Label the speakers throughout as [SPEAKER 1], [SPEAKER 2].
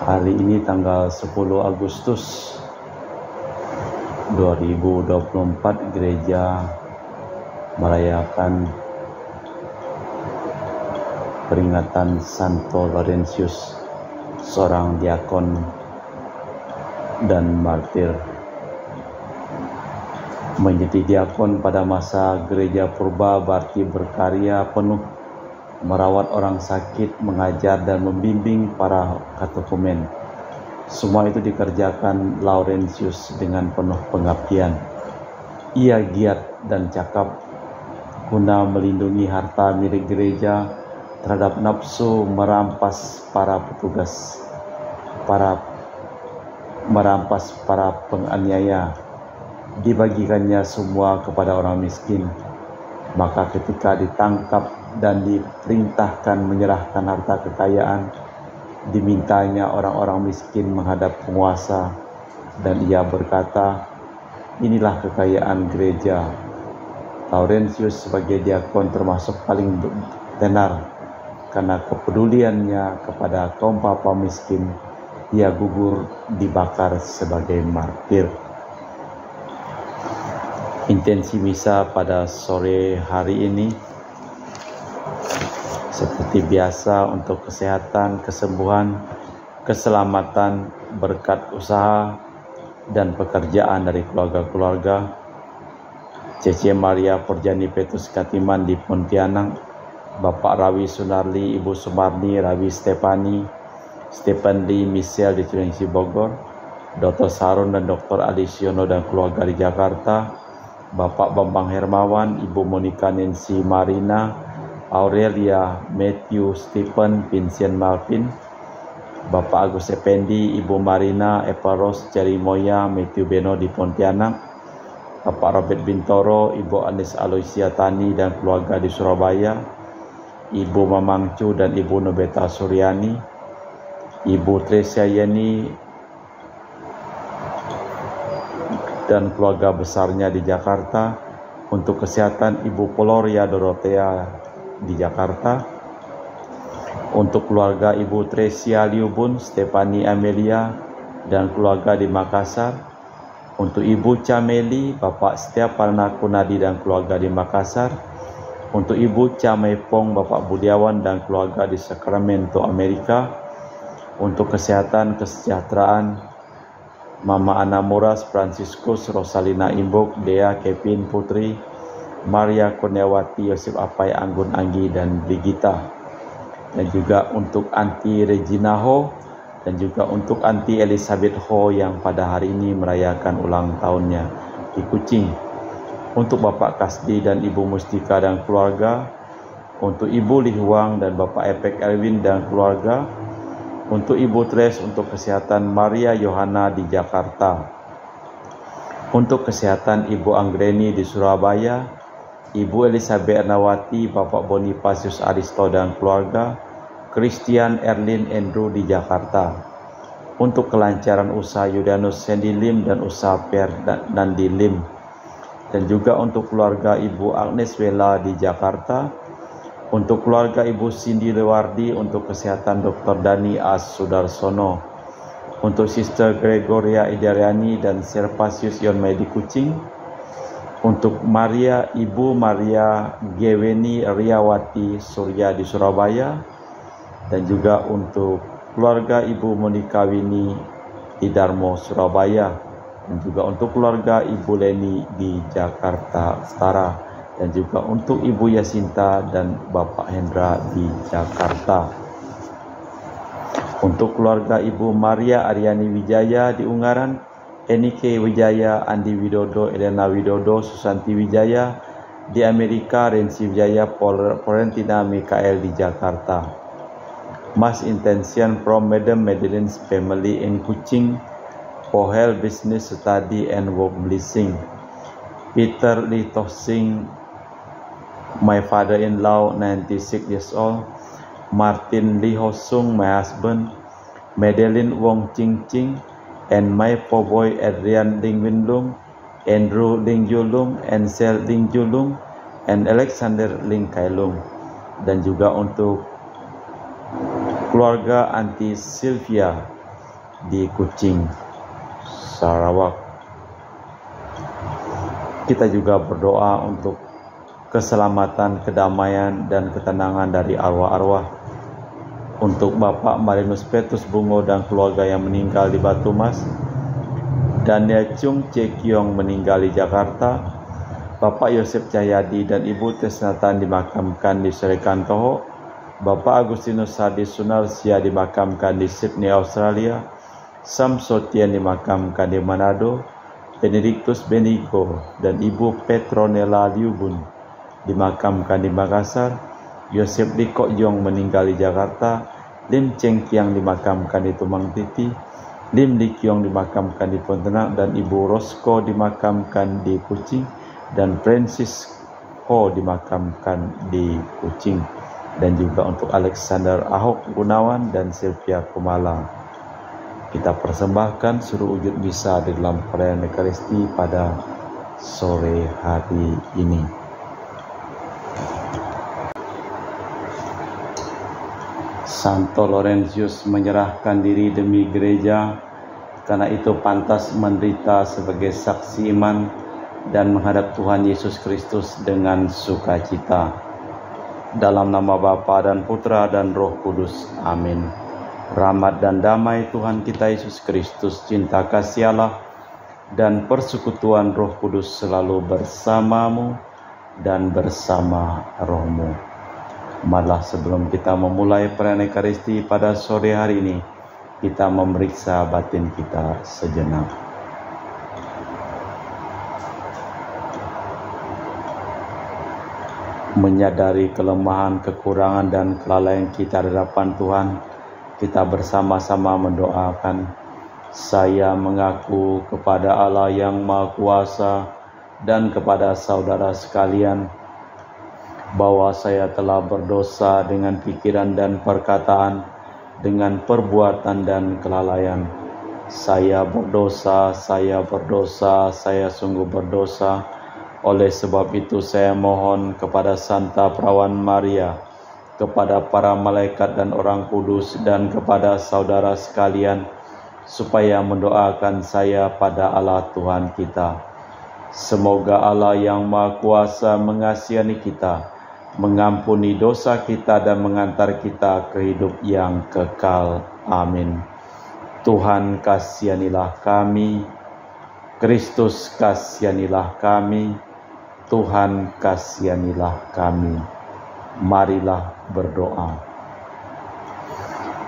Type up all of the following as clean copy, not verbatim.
[SPEAKER 1] Hari ini tanggal 10 Agustus 2024, gereja merayakan peringatan Santo Laurentius, seorang diakon dan martir. Menjadi diakon pada masa gereja purba berarti berkarya penuh, merawat orang sakit, mengajar dan membimbing para katekumen. Semua itu dikerjakan Laurentius dengan penuh pengabdian. Ia giat dan cakap guna melindungi harta milik gereja terhadap nafsu merampas para petugas, merampas para penganiaya. Dibagikannya semua kepada orang miskin. Maka ketika ditangkap dan diperintahkan menyerahkan harta kekayaan, dimintanya orang-orang miskin menghadap penguasa, dan ia berkata, "Inilah kekayaan gereja." Laurentius sebagai diakon termasuk paling tenar karena kepeduliannya kepada kaum papa miskin. Ia gugur dibakar sebagai martir. Intensi misa pada sore hari ini seperti biasa untuk kesehatan, kesembuhan, keselamatan, berkat usaha dan pekerjaan dari keluarga-keluarga. Cece Maria Porjani Petrus Katiman di Pontianak, Bapak Rawi Sunarli, Ibu Sumarni, Rawi Stephen Lee Michelle di Cilengsi Bogor, Dr. Sarun dan Dr. Alisiono dan keluarga di Jakarta, Bapak Bambang Hermawan, Ibu Monica Nancy Marina, Aurelia, Matthew, Stephen, Vincent Malvin, Bapak Agus Effendi, Ibu Marina, Eva Rose, Jerry Moya, Matthew Beno di Pontianak, Bapak Robert Bintoro, Ibu Anis Aloysia Tani dan keluarga di Surabaya, Ibu Mamang Cu dan Ibu Nobeta Suryani, Ibu Tresia Yeni dan keluarga besarnya di Jakarta, untuk kesehatan Ibu Poloria Dorothea di Jakarta, untuk keluarga Ibu Tresia Liubun, Stefani Amelia dan keluarga di Makassar, untuk Ibu Cameli, Bapak Setiapana Kunadi dan keluarga di Makassar, untuk Ibu Camepong, Bapak Budiawan dan keluarga di Sacramento, Amerika, untuk kesehatan kesejahteraan Mama Ana Muras, Franciscus, Rosalina Imbuk, Dea, Kevin, Putri, Maria Kurniawati, Yosef Apai, Anggun Anggi, dan Brigita. Dan juga untuk Anti Regina Ho, dan juga untuk Anti Elizabeth Ho yang pada hari ini merayakan ulang tahunnya di Kucing. Untuk Bapak Kasdi dan Ibu Mustika dan keluarga, untuk Ibu Lihuang dan Bapak Epek Elwin dan keluarga, untuk Ibu Tres, untuk kesehatan Maria Yohana di Jakarta, untuk kesehatan Ibu Anggreni di Surabaya, Ibu Elizabeth Ernawati, Bapak Bonifasius Aristo dan keluarga, Christian Erlin Andrew di Jakarta, untuk kelancaran usaha Yudanus Sandy Lim dan usaha Per Nandi Lim, dan juga untuk keluarga Ibu Agnes Wela di Jakarta, untuk keluarga Ibu Cindy Lewardi, untuk kesehatan Dr. Dani As Sudarsono, untuk Sister Gregoria Idariani dan Servasius Yonmai di Kucing, untuk Maria, Ibu Maria Geweni Riawati Surya di Surabaya, dan juga untuk keluarga Ibu Monika Wini di Darmo, Surabaya, dan juga untuk keluarga Ibu Leni di Jakarta Utara, dan juga untuk Ibu Yasinta dan Bapak Hendra di Jakarta. Untuk keluarga Ibu Maria Aryani Wijaya di Ungaran, Enike Wijaya, Andi Widodo, Elena Widodo, Susanti Wijaya di Amerika, Rensi Wijaya, Florentina Mikael di Jakarta. Mass intention from Madam Madeline's family in Kuching for health, business, study, and work blessing. Peter Lee Tosing, my father-in-law, 96 years old. Martin Lee Hosung, my husband. Madeline Wong Ching Ching, and my poor boy Adrian Ling Winlung, Andrew Ling Julung, Ansel Ling Julung, and Alexander Ling Kailung. Dan juga untuk keluarga Aunty Sylvia di Kucing, Sarawak. Kita juga berdoa untuk keselamatan, kedamaian, dan ketenangan dari arwah-arwah. Untuk Bapak Marinus Petrus Bungo dan keluarga yang meninggal di Batu Mas, Daniel Chung Cekiong meninggal di Jakarta, Bapak Yosef Cahyadi dan Ibu Tesnatan dimakamkan di Serikantoho, Bapak Agustinus Hadi Sunarsia dimakamkan di Sydney, Australia, Sam Sotian dimakamkan di Manado, Benedictus Benigo dan Ibu Petronella Liubun dimakamkan di Makassar, Yosef Liko Yong meninggal di Jakarta, Lim Cheng Kiang dimakamkan di Tumang Titi, Lim Li Kiong dimakamkan di Pontianak, dan Ibu Rosko dimakamkan di Kucing, dan Francis Ho dimakamkan di Kucing, dan juga untuk Alexander Ahok Gunawan dan Sylvia Kumala. Kita persembahkan seluruh wujud misa di dalam perayaan Ekaristi pada sore hari ini. Santo Laurentius menyerahkan diri demi gereja, karena itu pantas menderita sebagai saksi iman dan menghadap Tuhan Yesus Kristus dengan sukacita. Dalam nama Bapa dan Putra dan Roh Kudus. Amin. Rahmat dan damai Tuhan kita Yesus Kristus, cinta kasih Allah, dan persekutuan Roh Kudus selalu bersamamu dan bersama rohmu. Marilah sebelum kita memulai perayaan Ekaristi pada sore hari ini, kita memeriksa batin kita sejenak. Menyadari kelemahan, kekurangan, dan kelalaian kita di hadapan Tuhan, kita bersama-sama mendoakan, saya mengaku kepada Allah yang Maha Kuasa dan kepada saudara sekalian, bahwa saya telah berdosa dengan pikiran dan perkataan, dengan perbuatan dan kelalaian. Saya berdosa, saya sungguh berdosa. Oleh sebab itu saya mohon kepada Santa Perawan Maria, kepada para malaikat dan orang kudus, dan kepada saudara sekalian, supaya mendoakan saya pada Allah Tuhan kita. Semoga Allah yang Maha Kuasa mengasihani kita, mengampuni dosa kita, dan mengantar kita ke hidup yang kekal. Amin. Tuhan kasihanilah kami, Kristus kasihanilah kami, Tuhan kasihanilah kami. Marilah berdoa.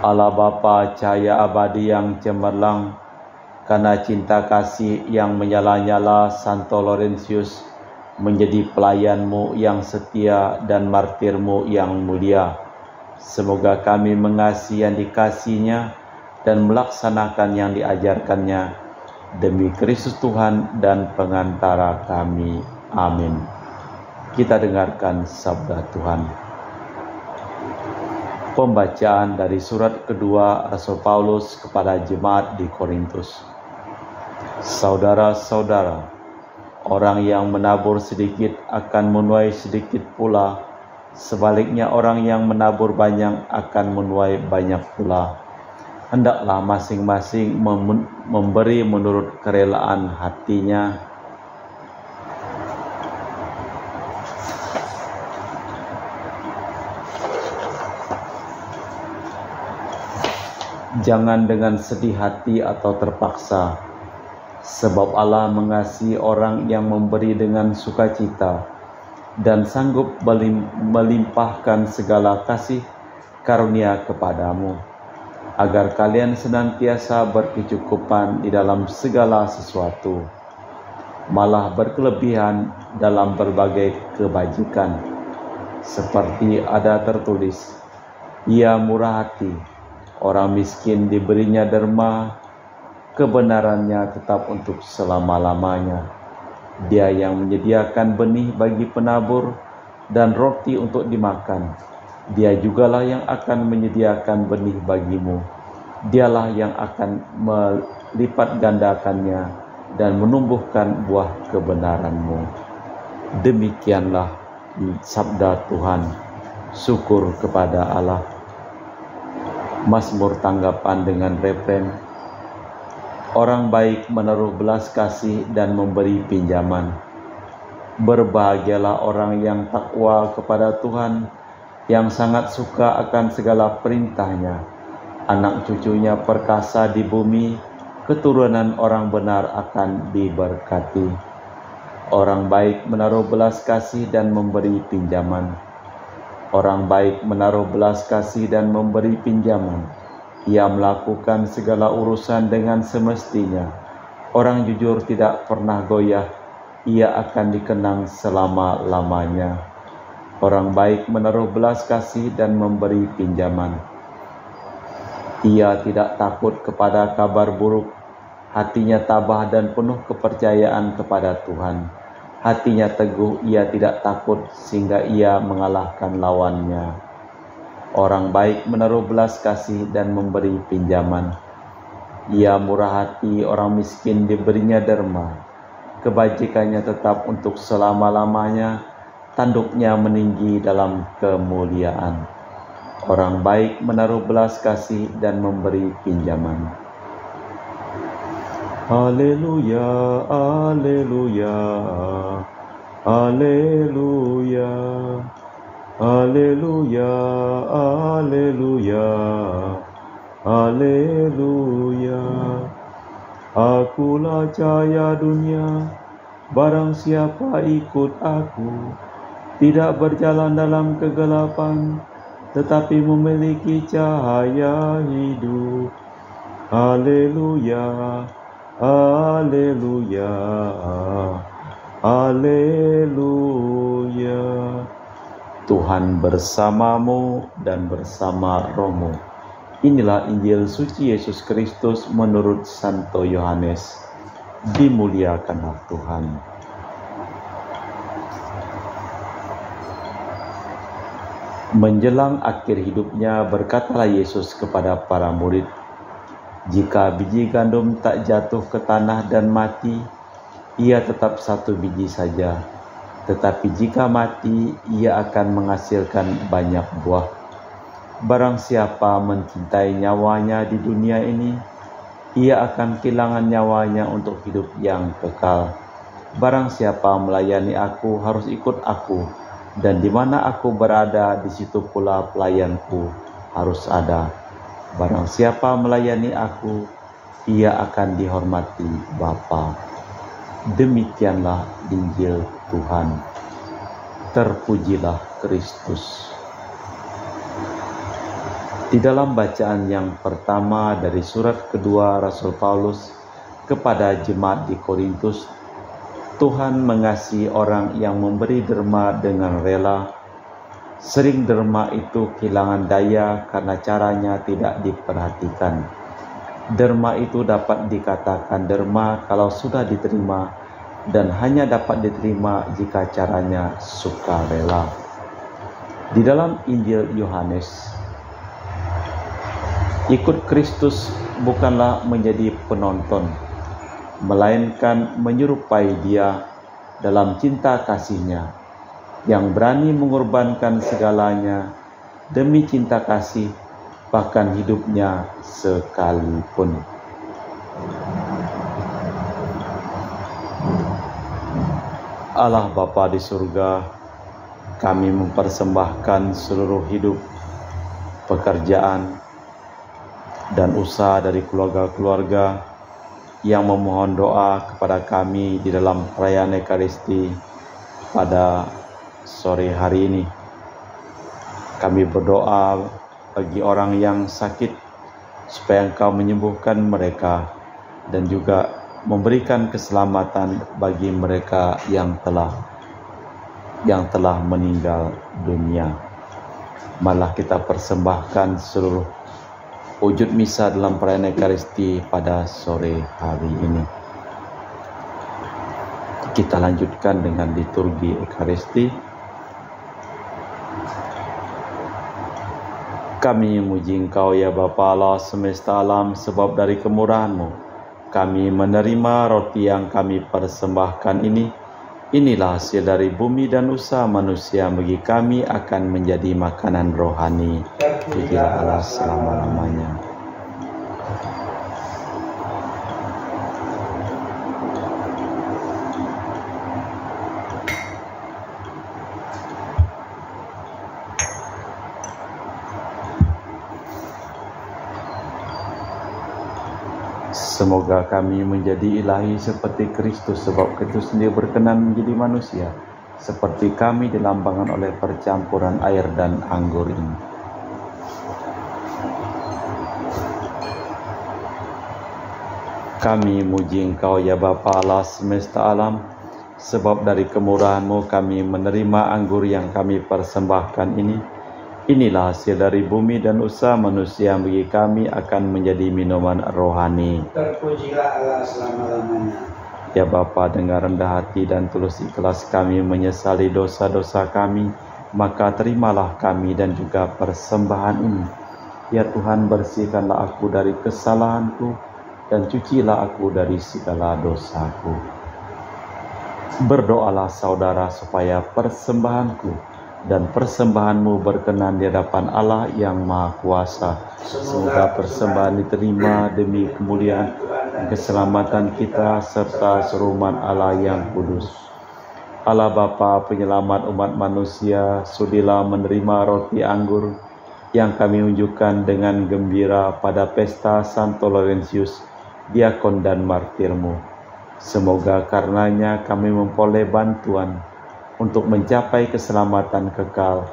[SPEAKER 1] Allah Bapa cahaya abadi yang cemerlang, karena cinta kasih yang menyala-nyala, Santo Laurentius menjadi pelayanmu yang setia dan martirmu yang mulia. Semoga kami mengasihi yang dikasihinya dan melaksanakan yang diajarkannya, demi Kristus Tuhan dan pengantara kami. Amin. Kita dengarkan sabda Tuhan. Pembacaan dari surat kedua Rasul Paulus kepada jemaat di Korintus. Saudara-saudara, orang yang menabur sedikit akan menuai sedikit pula. Sebaliknya orang yang menabur banyak akan menuai banyak pula. Hendaklah masing-masing memberi menurut kerelaan hatinya. Jangan dengan sedih hati atau terpaksa, sebab Allah mengasihi orang yang memberi dengan sukacita dan sanggup melimpahkan segala kasih karunia kepadamu, agar kalian senantiasa berkecukupan di dalam segala sesuatu, malah berkelebihan dalam berbagai kebajikan. Seperti ada tertulis, Ia murah hati, orang miskin diberinya derma, kebenarannya tetap untuk selama-lamanya. Dia yang menyediakan benih bagi penabur dan roti untuk dimakan. Dia jugalah yang akan menyediakan benih bagimu. Dialah yang akan melipat gandakannya dan menumbuhkan buah kebenaranmu. Demikianlah sabda Tuhan. Syukur kepada Allah. Mazmur tanggapan dengan refren, Orang baik menaruh belas kasih dan memberi pinjaman. Berbahagialah orang yang takwa kepada Tuhan, yang sangat suka akan segala perintahnya. Anak cucunya perkasa di bumi, keturunan orang benar akan diberkati. Orang baik menaruh belas kasih dan memberi pinjaman. Orang baik menaruh belas kasih dan memberi pinjaman. Ia melakukan segala urusan dengan semestinya. Orang jujur tidak pernah goyah, ia akan dikenang selama-lamanya. Orang baik menaruh belas kasih dan memberi pinjaman. Ia tidak takut kepada kabar buruk, hatinya tabah dan penuh kepercayaan kepada Tuhan. Hatinya teguh, ia tidak takut sehingga ia mengalahkan lawannya. Orang baik menaruh belas kasih dan memberi pinjaman. Ia murah hati, orang miskin diberinya derma. Kebajikannya tetap untuk selama-lamanya, tanduknya meninggi dalam kemuliaan. Orang baik menaruh belas kasih dan memberi pinjaman. Haleluya, haleluya, haleluya. Haleluya, haleluya, haleluya. Akulah cahaya dunia, barang siapa ikut aku, tidak berjalan dalam kegelapan, tetapi memiliki cahaya hidup. Haleluya, haleluya, haleluya. Tuhan bersamamu dan bersama rohmu. Inilah Injil suci Yesus Kristus menurut Santo Yohanes. Dimuliakanlah Tuhan. Menjelang akhir hidupnya, berkatalah Yesus kepada para murid, "Jika biji gandum tak jatuh ke tanah dan mati, ia tetap satu biji saja. Tetapi jika mati, ia akan menghasilkan banyak buah. Barang siapa mencintai nyawanya di dunia ini, ia akan kehilangan nyawanya untuk hidup yang kekal. Barang siapa melayani aku harus ikut aku, dan di mana aku berada, di situ pula pelayanku harus ada. Barang siapa melayani aku, ia akan dihormati Bapa." Demikianlah Injil Tuhan. Terpujilah Kristus. Di dalam bacaan yang pertama dari surat kedua Rasul Paulus kepada jemaat di Korintus, Tuhan mengasihi orang yang memberi derma dengan rela. Sering derma itu kehilangan daya karena caranya tidak diperhatikan. Derma itu dapat dikatakan derma kalau sudah diterima, dan hanya dapat diterima jika caranya sukarela. Di dalam Injil Yohanes, ikut Kristus bukanlah menjadi penonton, melainkan menyerupai Dia dalam cinta kasih-Nya, yang berani mengorbankan segalanya demi cinta kasih, bahkan hidupnya sekalipun. Allah Bapa di surga, kami mempersembahkan seluruh hidup, pekerjaan, dan usaha dari keluarga-keluarga yang memohon doa kepada kami di dalam perayaan Ekaristi pada sore hari ini. Kami berdoa bagi orang yang sakit, supaya Engkau menyembuhkan mereka dan juga memberikan keselamatan bagi mereka yang telah meninggal dunia. Malah kita persembahkan seluruh wujud misa dalam perayaan Ekaristi pada sore hari ini. Kita lanjutkan dengan liturgi Ekaristi. Kami memuji Engkau ya Bapa Allah semesta alam, sebab dari kemurahan-Mu kami menerima roti yang kami persembahkan ini. Inilah hasil dari bumi dan usaha manusia, bagi kami akan menjadi makanan rohani. Pujilah Allah selama-lamanya. Semoga kami menjadi ilahi seperti Kristus, sebab Kristus sendiri berkenan menjadi manusia, seperti kami dilambangkan oleh percampuran air dan anggur ini. Kami muji Engkau ya Bapa Allah semesta alam, sebab dari kemurahan-Mu kami menerima anggur yang kami persembahkan ini. Inilah hasil dari bumi dan usaha manusia yang bagi kami akan menjadi minuman rohani.
[SPEAKER 2] Terpujilah Allah selama-lamanya.
[SPEAKER 1] Ya Bapa, dengan rendah hati dan tulus ikhlas kami menyesali dosa-dosa kami, maka terimalah kami dan juga persembahan ini. Ya Tuhan, bersihkanlah aku dari kesalahanku dan cucilah aku dari segala dosaku. Berdoalah saudara supaya persembahanku dan persembahanmu berkenan di hadapan Allah yang Maha Kuasa. Semoga persembahan diterima demi kemuliaan dan keselamatan kita serta seruman Allah yang kudus. Allah Bapa penyelamat umat manusia, sudilah menerima roti anggur yang kami unjukkan dengan gembira pada pesta Santo Laurentius, diakon dan martirmu. Semoga karenanya kami memperoleh bantuan untuk mencapai keselamatan kekal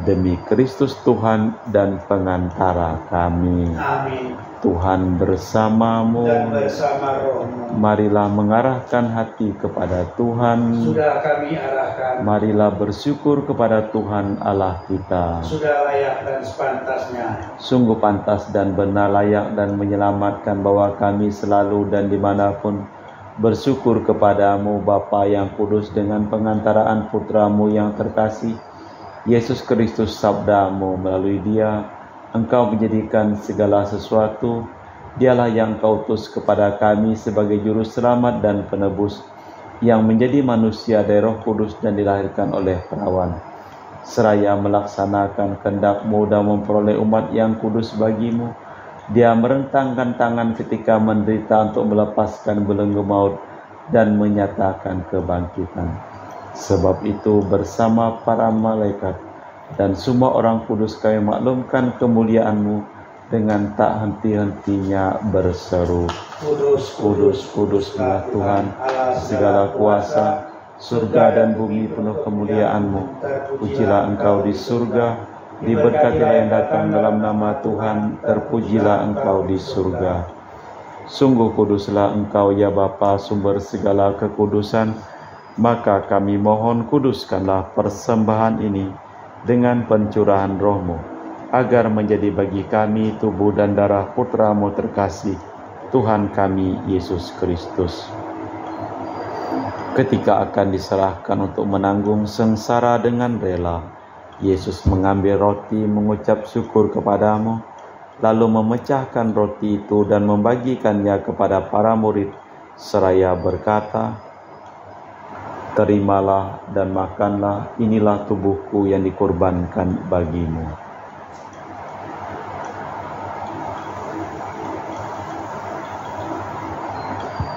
[SPEAKER 1] demi Kristus Tuhan dan pengantara kami.
[SPEAKER 2] Amin.
[SPEAKER 1] Tuhan bersamamu.
[SPEAKER 2] Dan bersama rohmu.
[SPEAKER 1] Marilah mengarahkan hati kepada Tuhan.
[SPEAKER 2] Sudah kami arahkan.
[SPEAKER 1] Marilah bersyukur kepada Tuhan Allah kita.
[SPEAKER 2] Sudah layak dan sepantasnya.
[SPEAKER 1] Sungguh pantas dan benar, layak dan menyelamatkan bahwa kami selalu dan dimanapun bersyukur kepadamu Bapa yang kudus, dengan pengantaraan putramu yang terkasih Yesus Kristus. Sabdamu melalui dia Engkau menjadikan segala sesuatu. Dialah yang Kau utus kepada kami sebagai juru selamat dan penebus, yang menjadi manusia dari Roh Kudus dan dilahirkan oleh perawan, seraya melaksanakan kehendak-Mu dan memperoleh umat yang kudus bagimu. Dia merentangkan tangan ketika menderita untuk melepaskan belenggu maut dan menyatakan kebangkitan. Sebab itu bersama para malaikat dan semua orang kudus kami maklumkan kemuliaan-Mu dengan tak henti-hentinya berseru, Kudus, kudus, kuduslah Tuhan, segala kuasa, surga dan bumi penuh kemuliaan-Mu. Pujilah Engkau di surga, diberkatilah yang datang dalam nama Tuhan, terpujilah Engkau di surga. Sungguh kuduslah Engkau ya Bapa, sumber segala kekudusan. Maka kami mohon, kuduskanlah persembahan ini dengan pencurahan Roh-Mu, agar menjadi bagi kami tubuh dan darah Putra-Mu terkasih, Tuhan kami Yesus Kristus. Ketika akan diserahkan untuk menanggung sengsara dengan rela, Yesus mengambil roti, mengucap syukur kepadamu, lalu memecahkan roti itu dan membagikannya kepada para murid, seraya berkata, "Terimalah dan makanlah, inilah tubuhku yang dikorbankan bagimu."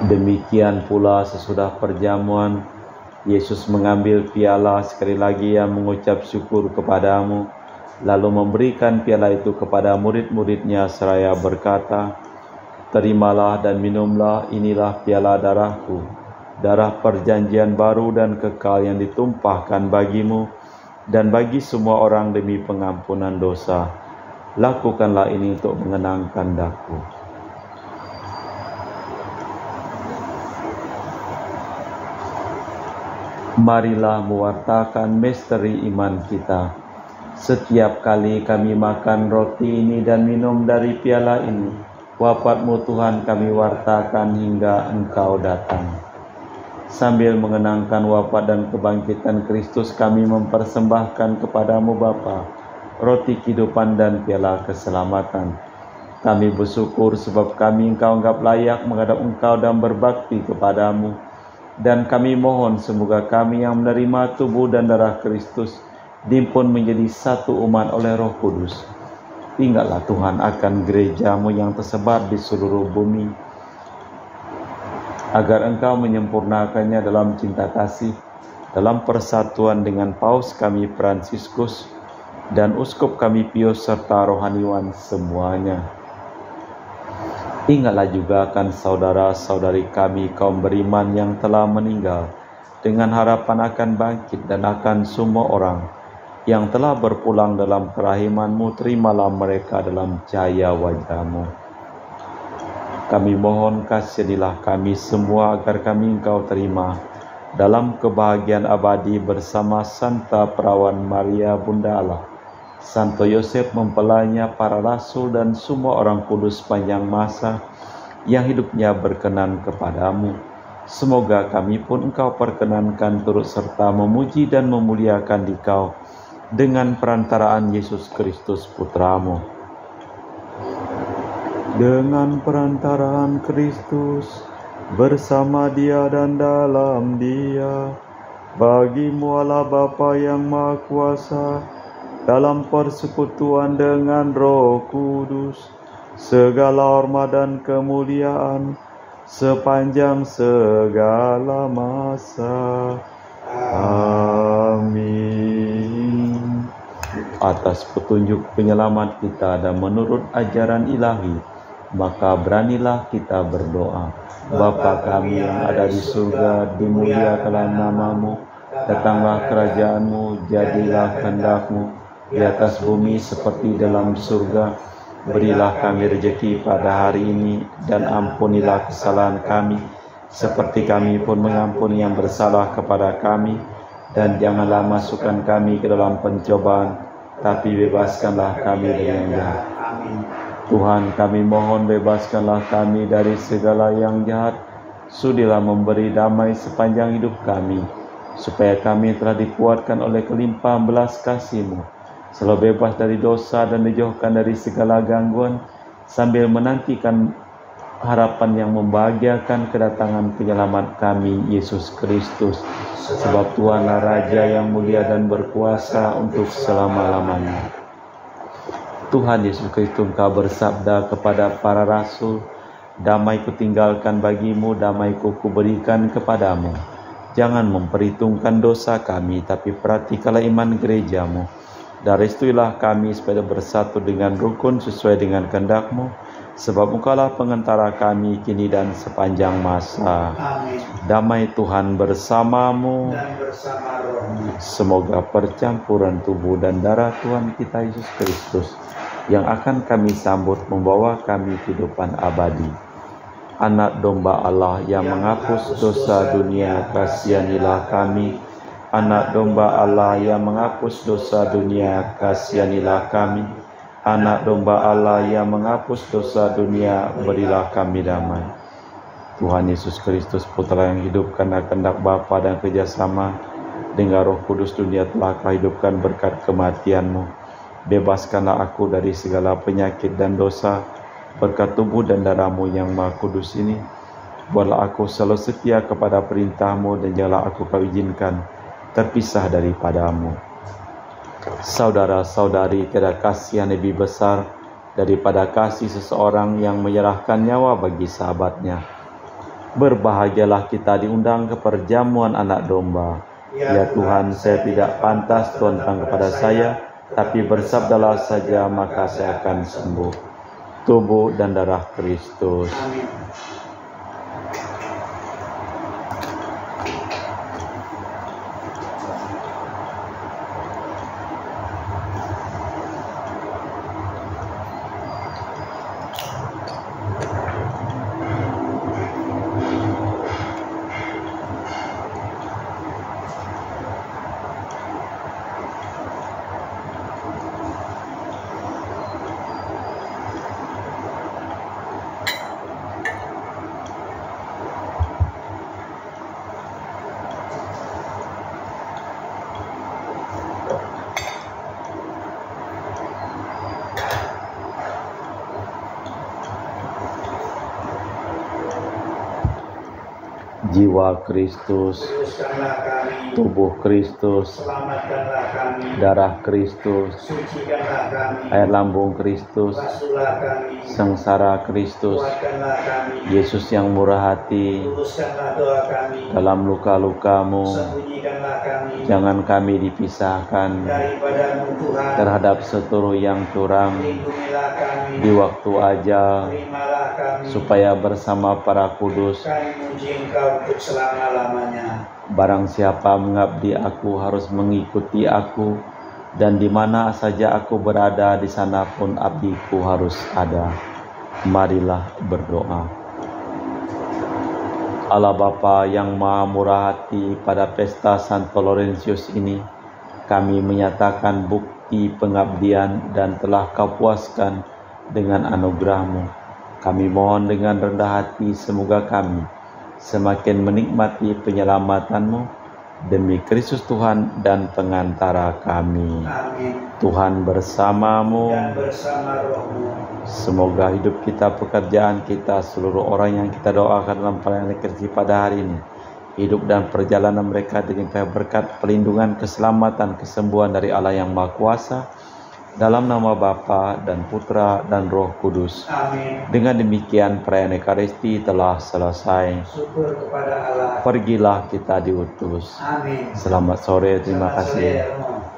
[SPEAKER 1] Demikian pula sesudah perjamuan, Yesus mengambil piala, sekali lagi Ia mengucap syukur kepadamu, lalu memberikan piala itu kepada murid-murid-Nya seraya berkata, "Terimalah dan minumlah, inilah piala darahku, darah perjanjian baru dan kekal yang ditumpahkan bagimu dan bagi semua orang demi pengampunan dosa. Lakukanlah ini untuk mengenangkan Daku." Marilah mewartakan misteri iman kita. Setiap kali kami makan roti ini dan minum dari piala ini, wafat-Mu Tuhan kami wartakan hingga Engkau datang. Sambil mengenangkan wafat dan kebangkitan Kristus, kami mempersembahkan kepadamu Bapa roti kehidupan dan piala keselamatan. Kami bersyukur sebab kami Engkau anggap layak menghadap Engkau dan berbakti kepadamu. Dan kami mohon semoga kami yang menerima tubuh dan darah Kristus dihimpun menjadi satu umat oleh Roh Kudus. Tinggallah Tuhan akan gereja-Mu yang tersebar di seluruh bumi, agar Engkau menyempurnakannya dalam cinta kasih, dalam persatuan dengan Paus kami Fransiskus dan Uskup kami Pius serta rohaniwan semuanya. Ingatlah juga akan saudara-saudari kami kaum beriman yang telah meninggal, dengan harapan akan bangkit, dan akan semua orang yang telah berpulang dalam kerahiman-Mu. Terimalah mereka dalam cahaya wajah-Mu. Kami mohon kasihanilah kami semua agar kami Engkau terima dalam kebahagiaan abadi bersama Santa Perawan Maria Bunda Allah, Santo Yosef mempelainya, para rasul, dan semua orang kudus sepanjang masa yang hidupnya berkenan kepadamu. Semoga kami pun Engkau perkenankan turut serta memuji dan memuliakan Dikau dengan perantaraan Yesus Kristus Putramu. Dengan perantaraan Kristus, bersama Dia dan dalam Dia, bagi-Mu Allah Bapa yang Maha Kuasa, dalam persekutuan dengan Roh Kudus, segala hormat dan kemuliaan sepanjang segala masa. Amin. Atas petunjuk penyelamat kita dan menurut ajaran ilahi, maka beranilah kita berdoa. Bapa kami yang ada di surga, dimuliakanlah nama-Mu, datanglah kerajaan-Mu, jadilah kehendak-Mu di atas bumi seperti dalam surga. Berilah kami rezeki pada hari ini, dan ampunilah kesalahan kami, seperti kami pun mengampuni yang bersalah kepada kami. Dan janganlah masukkan kami ke dalam pencobaan, tapi bebaskanlah kami dari yang jahat. Tuhan, kami mohon bebaskanlah kami dari segala yang jahat. Sudilah memberi damai sepanjang hidup kami, supaya kami telah dikuatkan oleh kelimpahan belas kasih-Mu, selalu bebas dari dosa dan dijauhkan dari segala gangguan, sambil menantikan harapan yang membahagiakan kedatangan penyelamat kami, Yesus Kristus. Sebab Tuhanlah Raja yang mulia dan berkuasa untuk selama-lamanya. Tuhan Yesus Kristus, Engkau bersabda kepada para rasul, damai kutinggalkan bagimu, damai kuberikan kepadamu. Jangan memperhitungkan dosa kami, tapi perhatikanlah iman gereja-Mu. Dan restuilah kami supaya bersatu dengan rukun sesuai dengan kehendak-Mu, sebab Engkaulah pengantara kami kini dan sepanjang masa.
[SPEAKER 2] Amin.
[SPEAKER 1] Damai Tuhan bersamamu.
[SPEAKER 2] Dan bersama rohmu.
[SPEAKER 1] Semoga percampuran tubuh dan darah Tuhan kita Yesus Kristus yang akan kami sambut membawa kami kehidupan abadi. Anak domba Allah yang menghapus dosa dunia, kasihanilah kami. Anak domba Allah yang menghapus dosa dunia, kasihanilah kami. Anak domba Allah yang menghapus dosa dunia, berilah kami damai. Tuhan Yesus Kristus, Putra yang hidup karena kehendak Bapa dan kerjasama dengan Roh Kudus, dunia telah Kau hidupkan berkat kematian-Mu. Bebaskanlah aku dari segala penyakit dan dosa berkat tubuh dan darah-Mu yang Maha Kudus ini. Buatlah aku selalu setia kepada perintah-Mu, dan janganlah aku Kau izinkan terpisah daripada-Mu. Saudara-saudari, tiada kasih yang lebih besar daripada kasih seseorang yang menyerahkan nyawa bagi sahabatnya. Berbahagialah kita diundang ke perjamuan anak domba. Ya Tuhan, saya tidak pantas Tuhan datang kepada saya, tapi bersabdalah saja maka saya akan sembuh. Tubuh dan darah Kristus.
[SPEAKER 2] Amin.
[SPEAKER 1] Jiwa Kristus,
[SPEAKER 2] Kuduskanlah kami.
[SPEAKER 1] tubuh Kristus,
[SPEAKER 2] Selamatkanlah kami.
[SPEAKER 1] darah Kristus,
[SPEAKER 2] Sucikanlah kami.
[SPEAKER 1] air lambung Kristus,
[SPEAKER 2] Basuhlah kami.
[SPEAKER 1] sengsara Kristus,
[SPEAKER 2] Kuatkanlah kami.
[SPEAKER 1] Yesus yang murah hati,
[SPEAKER 2] Luruskanlah doa kami.
[SPEAKER 1] dalam luka-luka-Mu,
[SPEAKER 2] Sembunyikanlah kami
[SPEAKER 1] jangan kami dipisahkan
[SPEAKER 2] daripada-Mu Tuhan.
[SPEAKER 1] terhadap seteru yang curang.
[SPEAKER 2] Lindungilah kami
[SPEAKER 1] di waktu ajal,
[SPEAKER 2] terimalah kami,
[SPEAKER 1] supaya bersama para kudus,
[SPEAKER 2] kami muji Engkau untuk selama-lamanya.
[SPEAKER 1] barang siapa mengabdi aku harus mengikuti aku, dan di mana saja aku berada, di sana pun abdiku harus ada. Marilah berdoa. Allah Bapa yang Maha Murah Hati, pada pesta Santo Laurentius ini, kami menyatakan bukti pengabdian dan telah Kau puaskan dengan anugerah-Mu. Kami mohon dengan rendah hati, semoga kami semakin menikmati penyelamatanmu demi Kristus Tuhan dan pengantara kami.
[SPEAKER 2] Amin.
[SPEAKER 1] Tuhan bersamamu,
[SPEAKER 2] Dan bersama rohmu.
[SPEAKER 1] semoga hidup kita, pekerjaan kita, seluruh orang yang kita doakan dalam pelayanan Ekaristi pada hari ini, hidup dan perjalanan mereka dilimpahi berkat, pelindungan, keselamatan, kesembuhan dari Allah yang Maha Kuasa, dalam nama Bapa dan Putra dan Roh Kudus.
[SPEAKER 2] Amin.
[SPEAKER 1] Dengan demikian perayaan Ekaristi telah selesai.
[SPEAKER 2] Syukur kepada Allah.
[SPEAKER 1] Pergilah, kita diutus.
[SPEAKER 2] Amin.
[SPEAKER 1] Selamat sore, terima
[SPEAKER 2] Selamat
[SPEAKER 1] kasih.
[SPEAKER 2] sore, Romo.